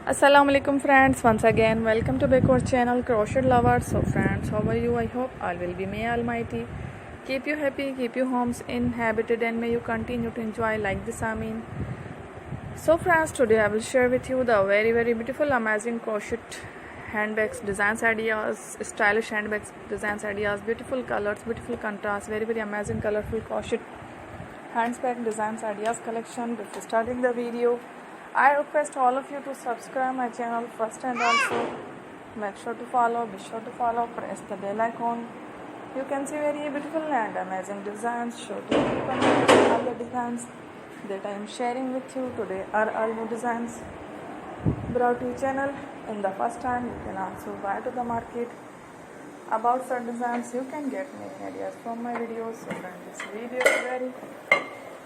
Assalamualaikum friends, once again welcome to back our channel Crochet Lovers. So friends, how are you? I hope all will be. May Almighty keep you happy, keep your homes inhabited, and may you continue to enjoy like this. Amin. So friends, today I will share with you the very beautiful amazing crochet handbags designs ideas, stylish handbags designs ideas, beautiful colors, beautiful contrast, very amazing colorful crochet handbag designs ideas collection. Before starting the video, I request all of you to subscribe my channel first, and also make sure to follow, be sure to follow, press the bell icon. You can see very beautiful and amazing designs. Show to people all the designs that I am sharing with you today are all new designs brought to channel in the first time. You can also buy to the market about such designs. You can get many ideas from my videos. So friends, this video is very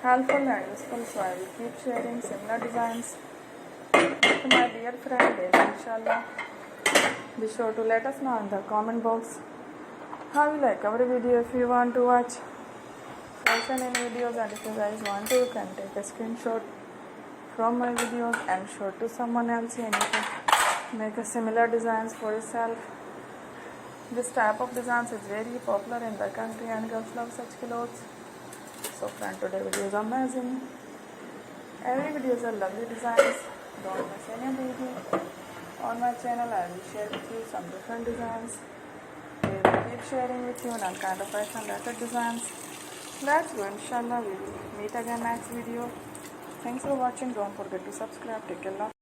helpful and useful, so I will keep sharing similar designs to my dear friend inshallah. Be sure to let us know in the comment box how you like our video. If you want to watch fashion in videos, and if you guys want to, you can take a screenshot from my videos and show to someone else, and you can make a similar designs for yourself. This type of designs is very popular in the country and girls love such clothes. So friend, today video is amazing. Every video is a lovely designs. Don't miss any video. On my channel I will share with you some different designs. We will keep sharing with you all kind of fashion related designs. Let's go, inshallah. We will meet again next video. Thanks for watching. Don't forget to subscribe. Take care.